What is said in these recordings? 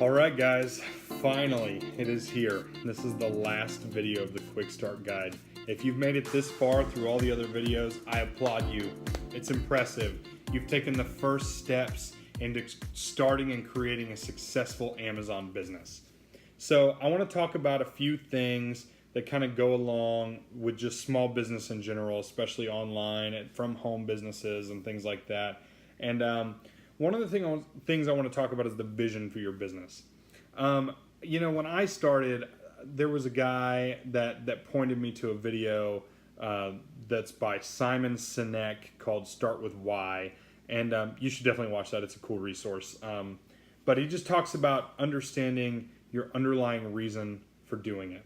All right, guys, finally, it is here. This is the last video of the QuickStart guide. If you've made it this far through all the other videos, I applaud you. It's impressive. You've taken the first steps into starting and creating a successful Amazon business. So I want to talk about a few things that kind of go along with just small business in general, especially online and from home businesses and things like that. And one of the things I want to talk about is the vision for your business. When I started, there was a guy that pointed me to a video that's by Simon Sinek called Start With Why. And you should definitely watch that. It's a cool resource. But he just talks about understanding your underlying reason for doing it.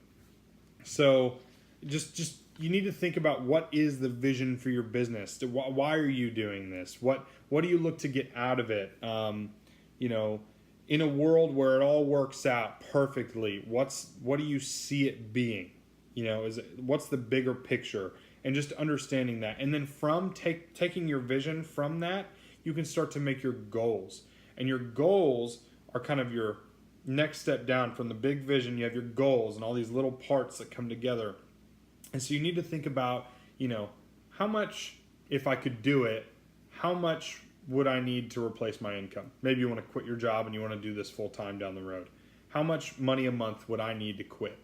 So just you need to think about what is the vision for your business. Why are you doing this? What do you look to get out of it? In a world where it all works out perfectly, what do you see it being? What's the bigger picture? And just understanding that. And then from taking your vision from that, you can start to make your goals. And your goals are kind of your next step down from the big vision. You have your goals and all these little parts that come together. And so you need to think about, how much, if I could do it, how much would I need to replace my income? Maybe you want to quit your job and you want to do this full time down the road. How much money a month would I need to quit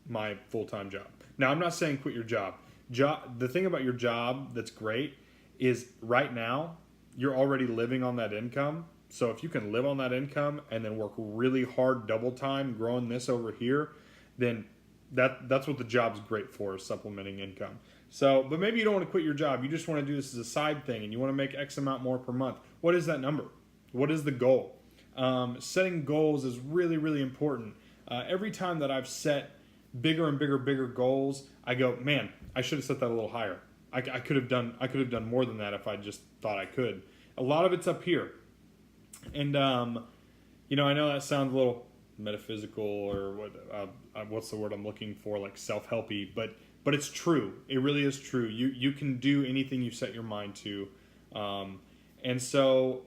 my full-time job? Now, I'm not saying quit your job. The thing about your job that's great is right now, you're already living on that income. So if you can live on that income and then work really hard double time growing this over here, then that's what the job's great for, is supplementing income. So, but maybe you don't want to quit your job. You just want to do this as a side thing and you want to make X amount more per month. What is that number? What is the goal? Setting goals is really, really important. Every time that I've set bigger and bigger goals, I go, man, I should have set that a little higher. I could have done more than that if I just thought I could. A lot of it's up here. And, I know that sounds a little metaphysical or what's the word I'm looking for, like self-helpy, but it's true. It really is true. You can do anything you set your mind to. And so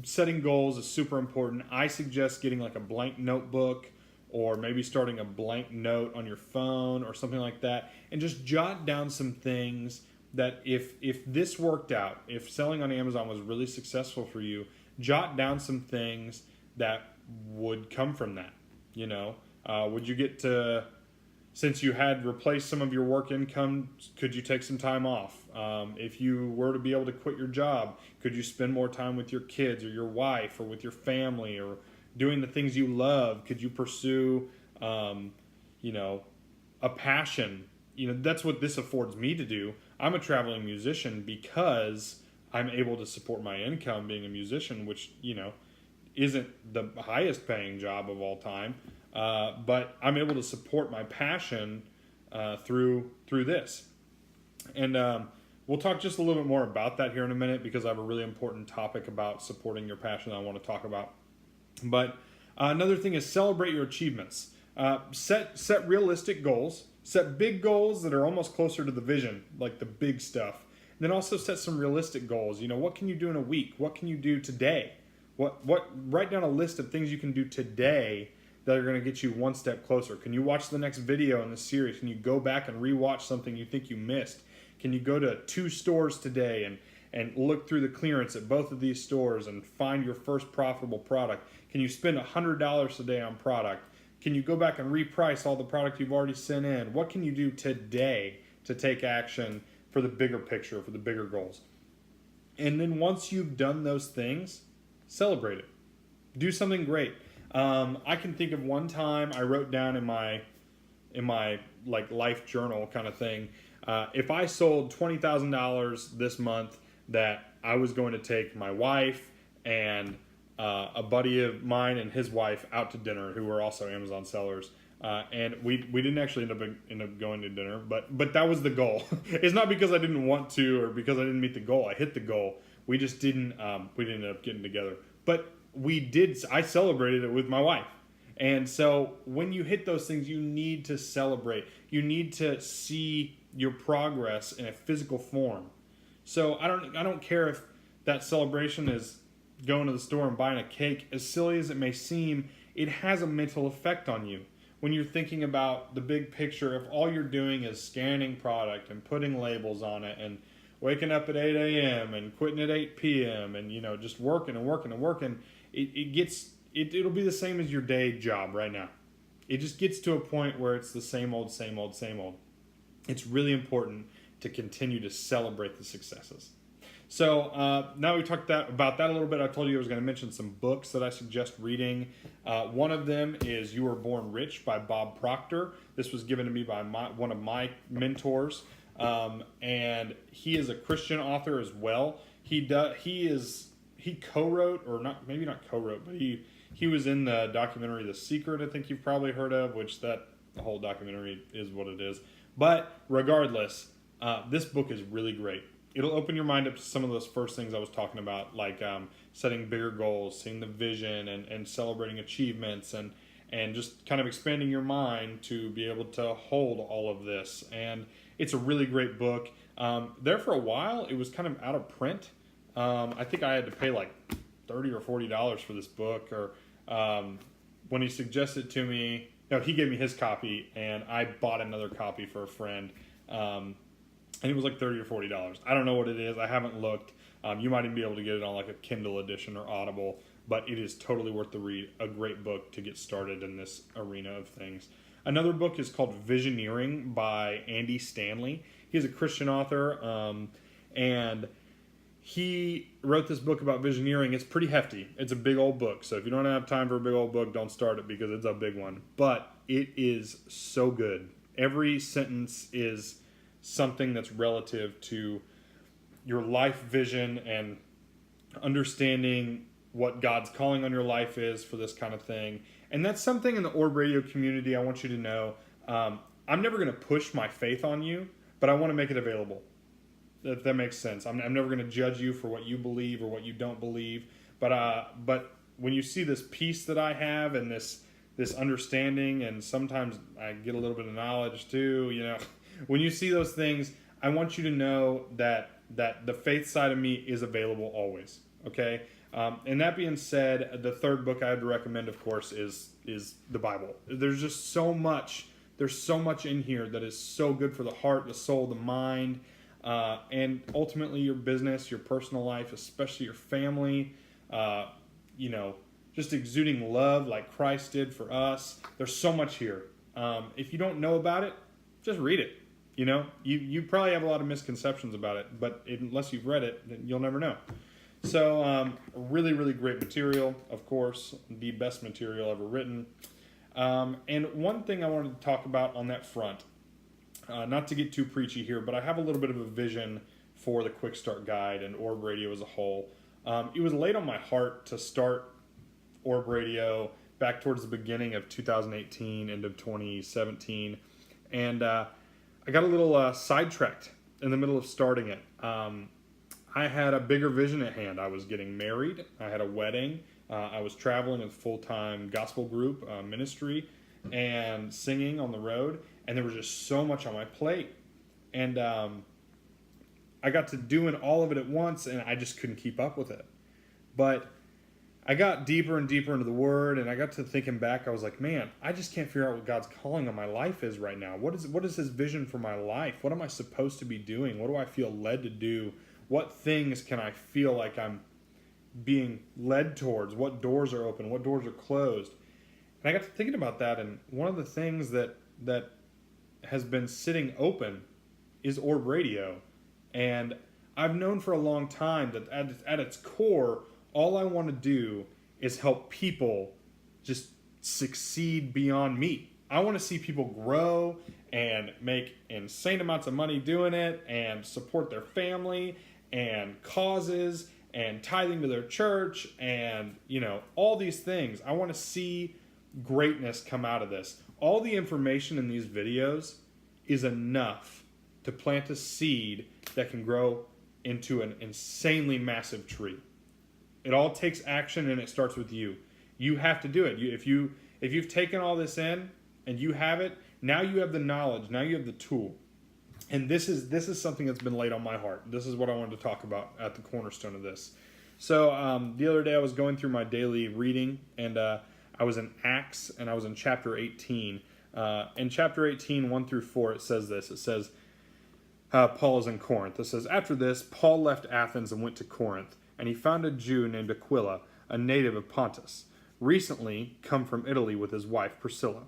setting goals is super important. I suggest getting like a blank notebook or maybe starting a blank note on your phone or something like that, and just jot down some things that if this worked out, if selling on Amazon was really successful for you, jot down some things that would come from that. Would you get to, since you had replaced some of your work income, could you take some time off? If you were to be able to quit your job, could you spend more time with your kids or your wife or with your family or doing the things you love? Could you pursue, a passion? That's what this affords me to do. I'm a traveling musician because I'm able to support my income being a musician, which, isn't the highest paying job of all time. But I'm able to support my passion through this. And we'll talk just a little bit more about that here in a minute, because I have a really important topic about supporting your passion that I want to talk about. But another thing is celebrate your achievements. Set realistic goals. Set big goals that are almost closer to the vision, like the big stuff. And then also set some realistic goals. What can you do in a week? What can you do today? Write down a list of things you can do today that are going to get you one step closer. Can you watch the next video in the series? Can you go back and rewatch something you think you missed? Can you go to 2 stores today and look through the clearance at both of these stores and find your first profitable product? Can you spend $100 today on product? Can you go back and reprice all the product you've already sent in? What can you do today to take action for the bigger picture, for the bigger goals? And then once you've done those things, celebrate it. Do something great. I can think of one time I wrote down in my like life journal kind of thing, if I sold $20,000 this month, that I was going to take my wife and a buddy of mine and his wife out to dinner, who were also Amazon sellers. And we didn't actually end up going to dinner, but that was the goal. It's not because I didn't want to or because I didn't meet the goal. I hit the goal. We just didn't end up getting together. But I celebrated it with my wife. And so when you hit those things, you need to celebrate. You need to see your progress in a physical form. So I don't care if that celebration is going to the store and buying a cake. As silly as it may seem, it has a mental effect on you. When you're thinking about the big picture, if all you're doing is scanning product and putting labels on it and waking up at 8 a.m. and quitting at 8 p.m. and, just working and working and working, it'll be the same as your day job right now. It just gets to a point where it's the same old, same old, same old. It's really important to continue to celebrate the successes. So now we talked about that a little bit. I told you I was going to mention some books that I suggest reading. One of them is You Were Born Rich by Bob Proctor. This was given to me by one of my mentors, and he is a Christian author as well. He co-wrote, or not, maybe not co-wrote, but he was in the documentary The Secret, I think you've probably heard of, which the whole documentary is what it is. But regardless, this book is really great. It'll open your mind up to some of those first things I was talking about, like setting bigger goals, seeing the vision, and celebrating achievements, and just kind of expanding your mind to be able to hold all of this. And it's a really great book. There for a while, it was kind of out of print. I think I had to pay like $30 or $40 for this book. Or when he suggested to me, he gave me his copy, and I bought another copy for a friend. And it was like $30 or $40. I don't know what it is. I haven't looked. You might even be able to get it on like a Kindle edition or Audible, but it is totally worth the read. A great book to get started in this arena of things. Another book is called Visioneering by Andy Stanley. He's a Christian author, and he wrote this book about visioneering. It's pretty hefty. It's a big old book. So if you don't have time for a big old book, don't start it because it's a big one. But it is so good. Every sentence is something that's relative to your life vision and understanding what God's calling on your life is for this kind of thing. And that's something in the ORB radio community I want you to know. I'm never going to push my faith on you, but I want to make it available. If that makes sense. I'm never going to judge you for what you believe or what you don't believe. But when you see this peace that I have and this understanding, and sometimes I get a little bit of knowledge too, when you see those things, I want you to know that the faith side of me is available always. Okay. And that being said, the third book I would recommend, of course, is the Bible. There's just so much. There's so much in here that is so good for the heart, the soul, the mind, and ultimately your business, your personal life, especially your family. Just exuding love like Christ did for us. There's so much here. If you don't know about it, just read it. You probably have a lot of misconceptions about it, but unless you've read it, then you'll never know. So really, really great material, of course, the best material ever written. And one thing I wanted to talk about on that front, not to get too preachy here, but I have a little bit of a vision for the QuickStart Guide and ORB Radio as a whole. It was laid on my heart to start ORB Radio back towards the beginning of 2018, end of 2017, and I got a little sidetracked in the middle of starting it. I had a bigger vision at hand. I was getting married. I had a wedding. I was traveling with a full-time gospel group ministry and singing on the road. And there was just so much on my plate. And I got to doing all of it at once, and I just couldn't keep up with it. But I got deeper and deeper into the Word, and I got to thinking back. I was like, man, I just can't figure out what God's calling on my life is right now. What is His vision for my life? What am I supposed to be doing? What do I feel led to do? What things can I feel like I'm being led towards? What doors are open? What doors are closed? And I got to thinking about that, and one of the things that has been sitting open is ORB Radio. And I've known for a long time that at its core, all I want to do is help people just succeed beyond me. I want to see people grow and make insane amounts of money doing it and support their family and causes and tithing to their church and, all these things. I want to see greatness come out of this. All the information in these videos is enough to plant a seed that can grow into an insanely massive tree. It all takes action, and it starts with you. You have to do it. If you've taken all this in and you have it, now you have the knowledge. Now you have the tool. And this is something that's been laid on my heart. This is what I wanted to talk about at the cornerstone of this. So the other day I was going through my daily reading, and I I was in Acts, and I was in chapter 18. In chapter 18, 1 through 4, it says this. It says, Paul is in Corinth. It says, after this, Paul left Athens and went to Corinth, and he found a Jew named Aquila, a native of Pontus, recently come from Italy with his wife Priscilla,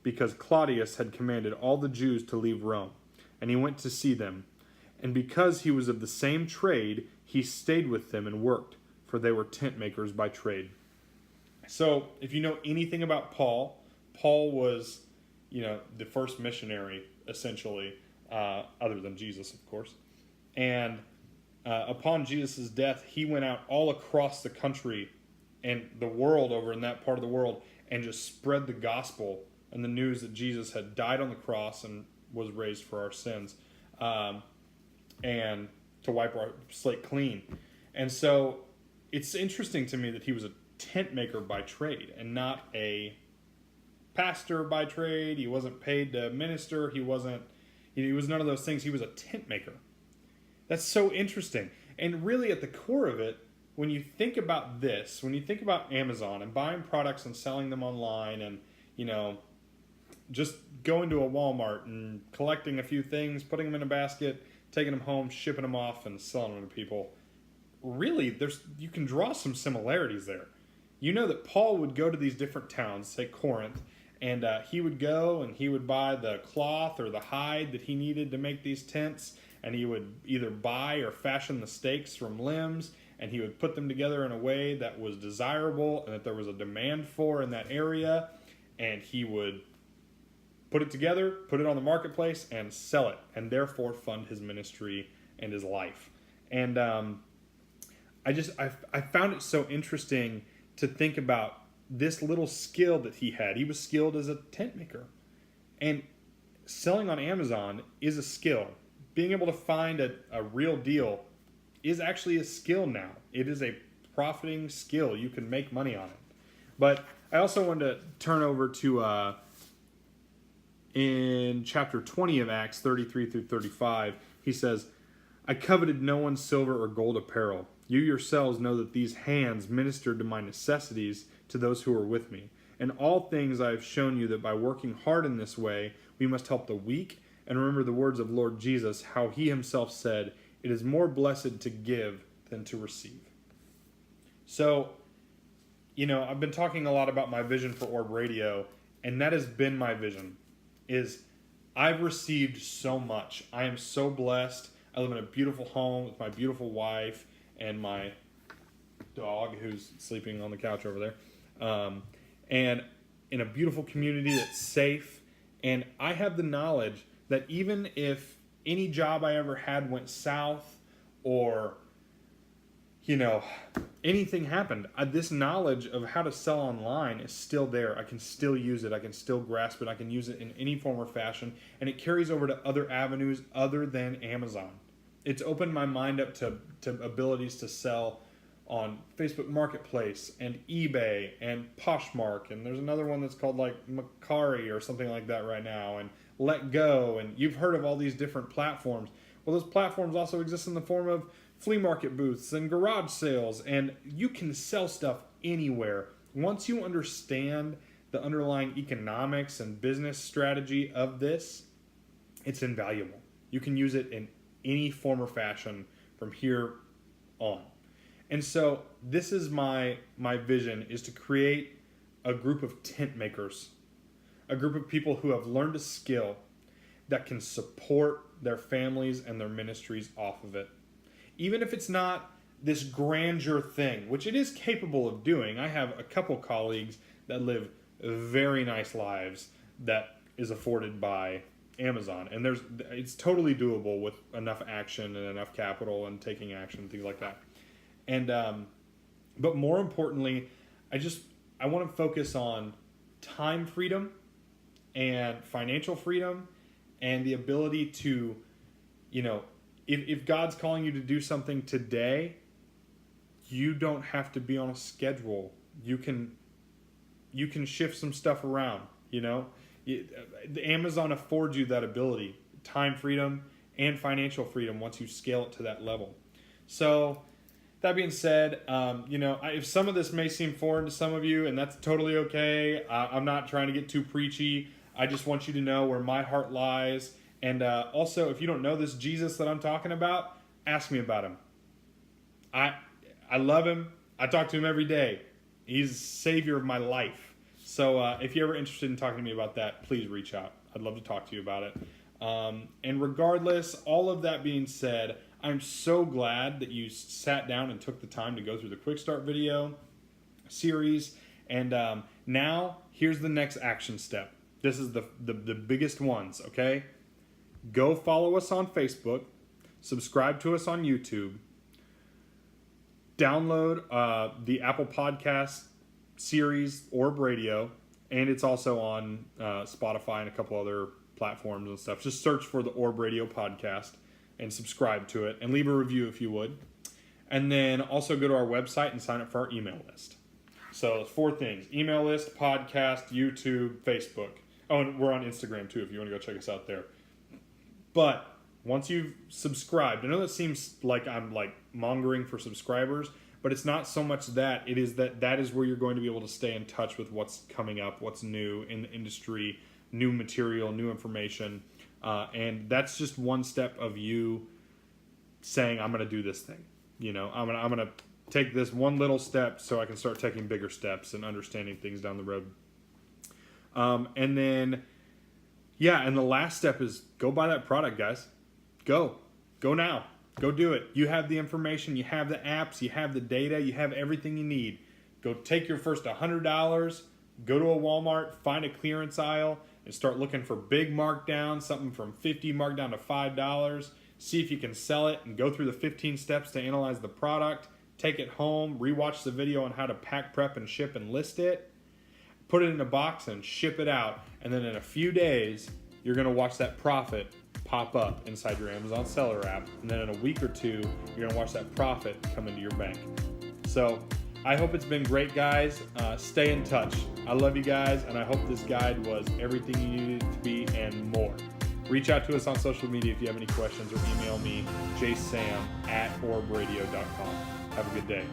because Claudius had commanded all the Jews to leave Rome, and he went to see them. And because he was of the same trade, he stayed with them and worked, for they were tent makers by trade. So, if you know anything about Paul, Paul was, the first missionary, essentially, other than Jesus, of course. And upon Jesus' death, he went out all across the country and the world over in that part of the world and just spread the gospel and the news that Jesus had died on the cross and was raised for our sins, and to wipe our slate clean. And so it's interesting to me that he was a tent maker by trade and not a pastor by trade. He wasn't paid to minister. He was none of those things. He was a tent maker. That's so interesting. And really at the core of it, when you think about this, when you think about Amazon and buying products and selling them online and, just going to a Walmart and collecting a few things, putting them in a basket, taking them home, shipping them off, and selling them to people, really, you can draw some similarities there. You know that Paul would go to these different towns, say Corinth, and he would go and he would buy the cloth or the hide that he needed to make these tents, and he would either buy or fashion the stakes from limbs, and he would put them together in a way that was desirable and that there was a demand for in that area, and he would put it together, put it on the marketplace, and sell it, and therefore fund his ministry and his life. And I found it so interesting to think about this little skill that he had. He was skilled as a tent maker. And selling on Amazon is a skill. Being able to find a real deal is actually a skill now. It is a profiting skill. You can make money on it. But I also wanted to turn over to in chapter 20 of Acts, 33 through 35, he says, I coveted no one's silver or gold apparel. You yourselves know that these hands ministered to my necessities to those who were with me. In all things I have shown you that by working hard in this way, we must help the weak, and remember the words of Lord Jesus, how he himself said, it is more blessed to give than to receive. So, I've been talking a lot about my vision for Orb Radio, and that has been my vision. Is I've received so much. I am so blessed. I live in a beautiful home with my beautiful wife and my dog who's sleeping on the couch over there. And in a beautiful community that's safe. And I have the knowledge that even if any job I ever had went south or, anything happened, this knowledge of how to sell online is still there. I can still use it. I can still grasp it. I can use it in any form or fashion. And it carries over to other avenues other than Amazon. It's opened my mind up to abilities to sell on Facebook Marketplace and eBay and Poshmark. And there's another one that's called like Macari or something like that right now. And Let Go. And you've heard of all these different platforms. Well, those platforms also exist in the form of flea market booths and garage sales, and you can sell stuff anywhere. Once you understand the underlying economics and business strategy of this, it's invaluable. You can use it in any form or fashion from here on. And so this is my vision, is to create a group of tent makers, a group of people who have learned a skill that can support their families and their ministries off of it. Even if it's not this grandeur thing, which it is capable of doing. I have a couple colleagues that live very nice lives that is afforded by Amazon. And it's totally doable with enough action and enough capital and taking action and things like that. And but more importantly, I want to focus on time freedom and financial freedom and the ability to, if God's calling you to do something today, you don't have to be on a schedule. You can shift some stuff around, Amazon affords you that ability, time freedom and financial freedom once you scale it to that level. So that being said, if some of this may seem foreign to some of you, and that's totally okay. I'm not trying to get too preachy. I just want you to know where my heart lies. And also, if you don't know this Jesus that I'm talking about, ask me about him. I love him. I talk to him every day. He's the savior of my life. So if you're ever interested in talking to me about that, please reach out. I'd love to talk to you about it. And regardless, all of that being said, I'm so glad that you sat down and took the time to go through the QuickStart video series. And now, here's the next action step. This is the biggest ones, okay? Go follow us on Facebook. Subscribe to us on YouTube. Download the Apple Podcast series, ORB Radio, and it's also on Spotify and a couple other platforms and stuff. Just search for the ORB Radio podcast and subscribe to it, and leave a review if you would. And then also go to our website and sign up for our email list. So 4 things: email list, podcast, YouTube, Facebook. Oh, and we're on Instagram too if you want to go check us out there. But once you've subscribed, I know that seems like I'm like mongering for subscribers, but it's not so much that. It is that is where you're going to be able to stay in touch with what's coming up, what's new in the industry, new material, new information. And that's just one step of you saying, I'm going to do this thing. I'm going to take this one little step so I can start taking bigger steps and understanding things down the road. And then, and the last step is go buy that product, guys. Go now. Go do it. You have the information, you have the apps, you have the data, you have everything you need. Go take your first $100, go to a Walmart, find a clearance aisle, and start looking for big markdown, something from $50 marked down to $5. See if you can sell it and go through the 15 steps to analyze the product. Take it home, rewatch the video on how to pack, prep, and ship and list it. Put it in a box and ship it out. And then in a few days, you're going to watch that profit pop up inside your Amazon seller app. And then in a week or two, you're going to watch that profit come into your bank. So I hope it's been great, guys. Stay in touch. I love you guys, and I hope this guide was everything you needed it to be and more. Reach out to us on social media if you have any questions, or email me, JSam@orbradio.com. Have a good day.